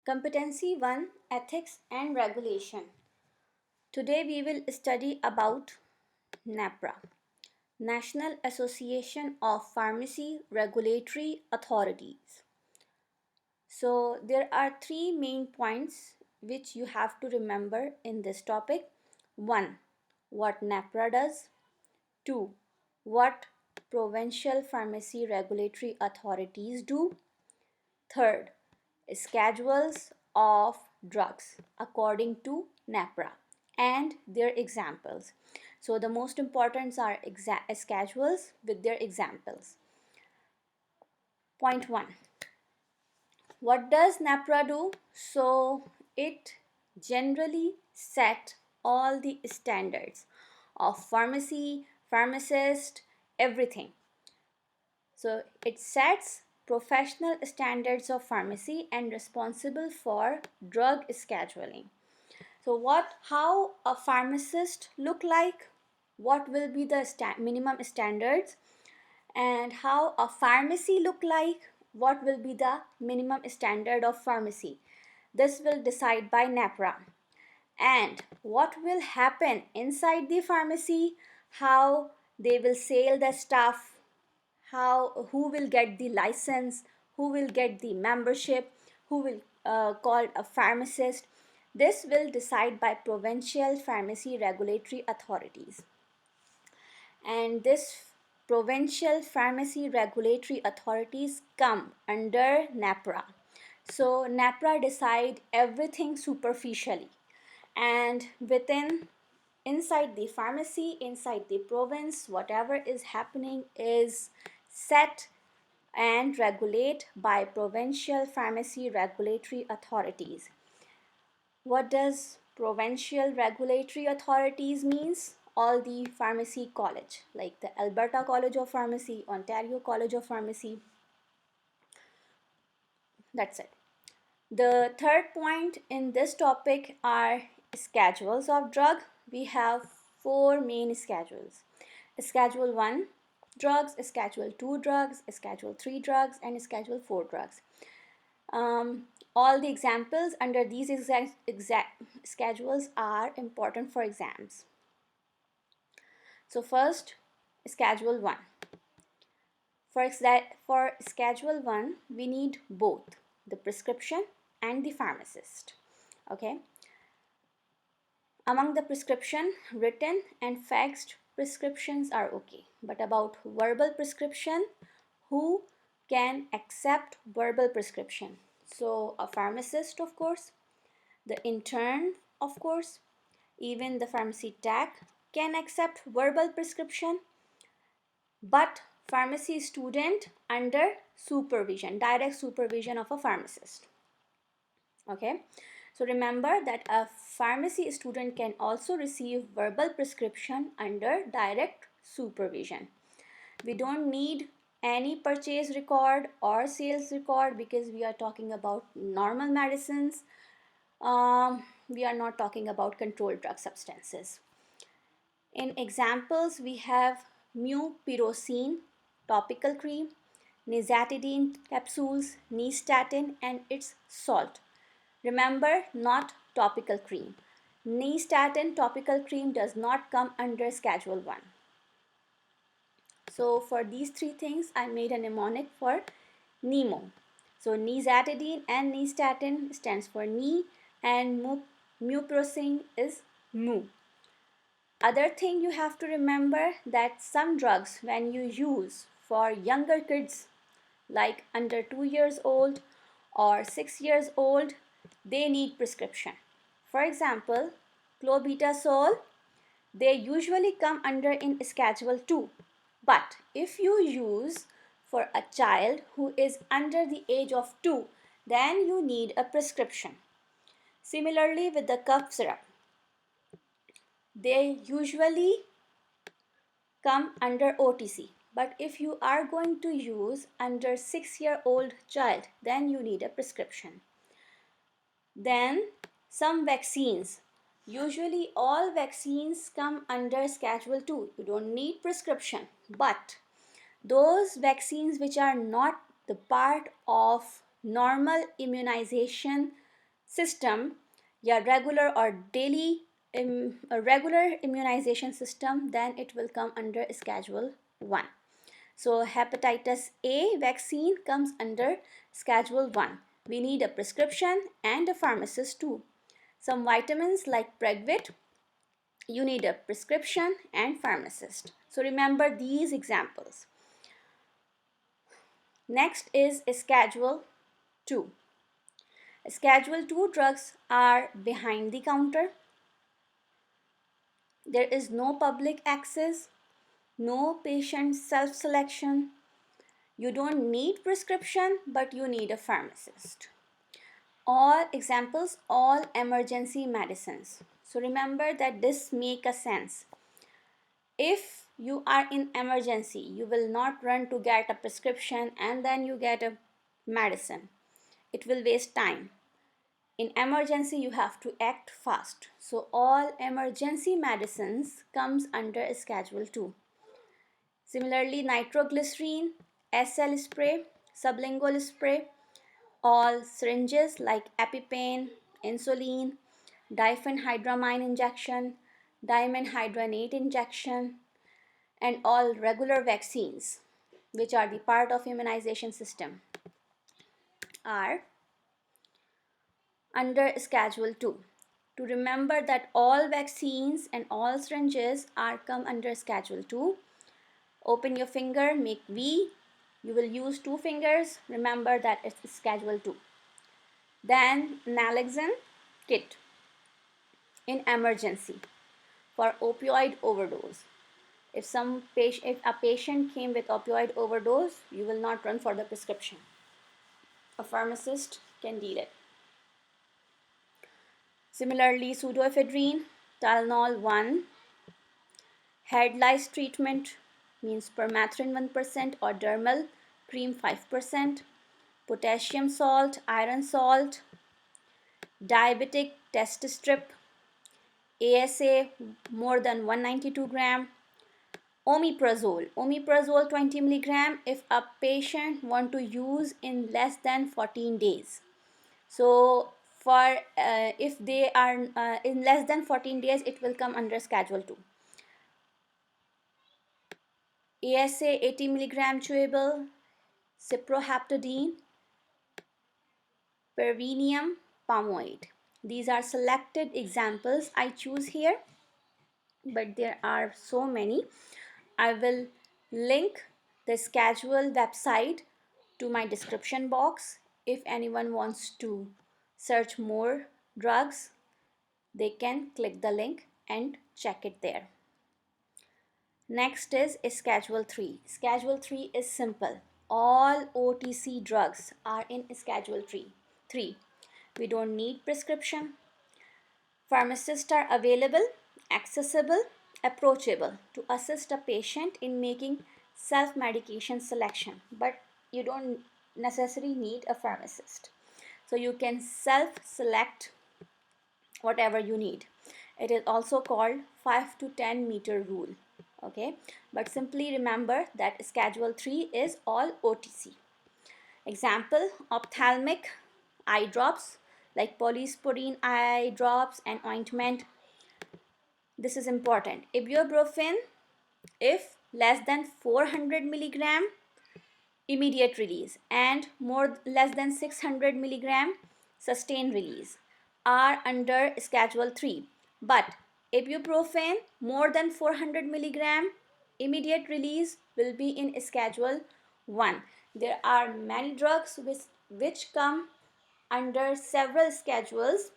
Competency 1 Ethics and Regulation. Today we will study about NAPRA, National Association of Pharmacy Regulatory Authorities. So there are three main points which you have to remember in this topic. 1. What NAPRA does. 2. What provincial pharmacy regulatory authorities do. Third, schedules of drugs according to NAPRA and their examples. So the most important are schedules with their examples. Point 1. What does NAPRA do? So it generally set all the standards of pharmacy, pharmacist, everything. So it sets professional standards of pharmacy and responsible for drug scheduling. So how a pharmacist look like, what will be the minimum standards, and how a pharmacy look like, what will be the minimum standard of pharmacy. This will decide by NAPRA. And what will happen inside the pharmacy, how they will sell the stuff, who will get the license, who will get the membership, who will called a pharmacist. This will decide by provincial pharmacy regulatory authorities. And this provincial pharmacy regulatory authorities come under NAPRA. So NAPRA decide everything superficially, and inside the pharmacy, inside the province, whatever is happening is set and regulate by provincial pharmacy regulatory authorities. What does provincial regulatory authorities means? All the pharmacy college, like the Alberta College of Pharmacy, Ontario College of Pharmacy. That's it. The third point in this topic are schedules of drug. We have four main schedules. Schedule 1 drugs, Schedule 2 drugs, Schedule 3 drugs, and Schedule 4 drugs. All the examples under these exact schedules are important for exams. So first, Schedule 1. For Schedule 1, we need both the prescription and the pharmacist. Okay. Among the prescription, written and faxed prescriptions are okay. But about verbal prescription, who can accept verbal prescription? So a pharmacist, of course, the intern, of course, even the pharmacy tech can accept verbal prescription, but pharmacy student under supervision, direct supervision of a pharmacist. Okay. So remember that a pharmacy student can also receive verbal prescription under direct supervision. We don't need any purchase record or sales record because we are talking about normal medicines. We are not talking about controlled drug substances. In examples, we have mupirocin topical cream, nizatidine capsules, nystatin, and its salt. Remember, not topical cream. Nystatin topical cream does not come under Schedule 1. So for these three things, I made a mnemonic for NEMO. So nizatidine and nystatin stands for Ni, and mupirocin is Mu. Other thing you have to remember that some drugs, when you use for younger kids like under 2 years old or 6 years old, they need prescription. For example, clobetasol, they usually come under in Schedule 2. But if you use for a child who is under the age of 2, then you need a prescription. Similarly with the cough syrup, they usually come under OTC. But if you are going to use under 6-year-old child, then you need a prescription. Then some vaccines. Usually all vaccines come under Schedule 2. You don't need prescription. But those vaccines which are not the part of normal immunization system, या regular or daily a regular immunization system, then it will come under Schedule 1. So hepatitis A vaccine comes under Schedule 1. We need a prescription and a pharmacist too. Some vitamins like Pregvit, you need a prescription and pharmacist. So remember these examples. Next is Schedule 2. Schedule 2 drugs are behind the counter. There is no public access, no patient self-selection. You don't need prescription, but you need a pharmacist. All examples, all emergency medicines. So remember that this make a sense. If you are in emergency, you will not run to get a prescription and then you get a medicine. It will waste time. In emergency, you have to act fast. So all emergency medicines comes under Schedule 2. Similarly, nitroglycerin, SL spray, sublingual spray, all syringes like EpiPen, insulin, diphenhydramine injection, dimenhydrinate injection, and all regular vaccines, which are the part of immunization system, are under Schedule 2. To remember that all vaccines and all syringes are come under Schedule 2, open your finger, make V. You will use 2 fingers. Remember that it's Schedule 2. Then naloxone kit in emergency for opioid overdose. If a patient came with opioid overdose, you will not run for the prescription. A pharmacist can deal it. Similarly, pseudoephedrine, Tylenol 1, head lice treatment means permethrin 1% or dermal cream 5%, potassium salt, iron salt, diabetic test strip, ASA more than 192 gram, omeprazole 20 milligram if a patient want to use in less than 14 days. So for if they are in less than 14 days, it will come under Schedule 2. ASA 80 milligram chewable, cyproheptadine, Pervinium palmoid. These are selected examples I choose here, but there are so many. I will link the schedule website to my description box. If anyone wants to search more drugs, they can click the link and check it there. Next is Schedule 3. Schedule 3 is simple. All OTC drugs are in Schedule 3. We don't need prescription. Pharmacists are available, accessible, approachable to assist a patient in making self-medication selection, but you don't necessarily need a pharmacist. So you can self-select whatever you need. It is also called 5 to 10 meter rule. Okay, but simply remember that Schedule 3 is all OTC. Example, ophthalmic eye drops like polysporin eye drops and ointment. This is important. Ibuprofen, if less than 400 milligram, immediate release, and less than 600 milligram, sustained release, are under Schedule 3. But ibuprofen more than 400 milligram, immediate release will be in Schedule 1. There are many drugs which come under several schedules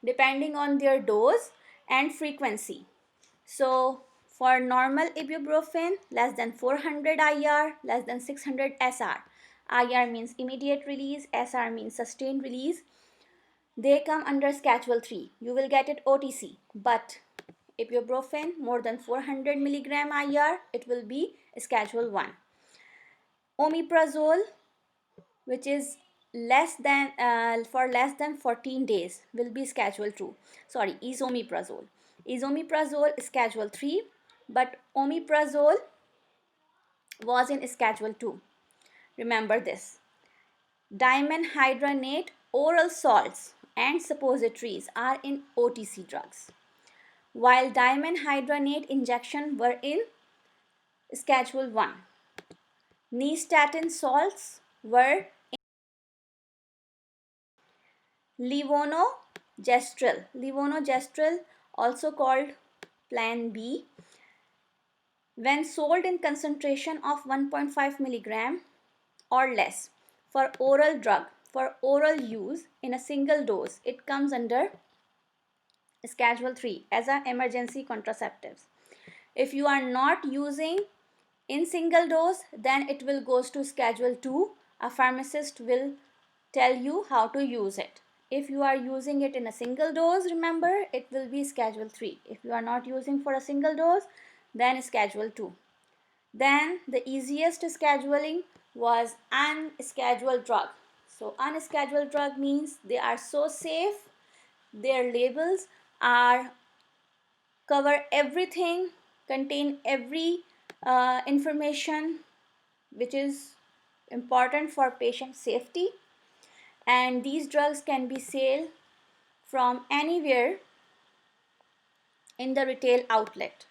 depending on their dose and frequency. So for normal ibuprofen, less than 400 IR, less than 600 SR. IR means immediate release, SR means sustained release. They come under Schedule 3. You will get it OTC. But ibuprofen more than 400 milligram IR, it will be Schedule 1. Omeprazole, which is for less than 14 days, will be Schedule 2. Sorry, esomeprazole. Esomeprazole is Schedule 3, but omeprazole was in Schedule 2. Remember this. Dimenhydrinate oral salts and suppositories are in OTC drugs, while dimenhydrinate injection were in Schedule 1. Nystatin salts were levonorgestrel, also called Plan B, when sold in concentration of 1.5 milligram or less for oral use in a single dose, it comes under Schedule 3 as an emergency contraceptives. If you are not using in single dose, then it will goes to Schedule 2. A pharmacist will tell you how to use it. If you are using it in a single dose, remember, it will be Schedule 3. If you are not using for a single dose, then Schedule 2. Then the easiest scheduling was unscheduled drug. So unscheduled drug means they are so safe, their labels are cover everything, contain every information which is important for patient safety, and these drugs can be sold from anywhere in the retail outlet.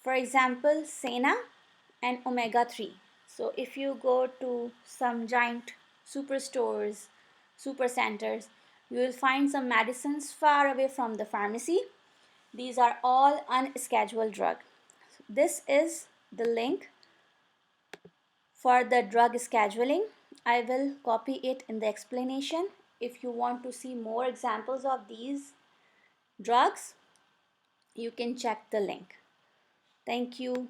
For example, Sena and Omega 3. So if you go to some giant superstores, super centers, you will find some medicines far away from the pharmacy. These are all unscheduled drug. This is the link for the drug scheduling. I will copy it in the explanation. If you want to see more examples of these drugs, you can check the link. Thank you.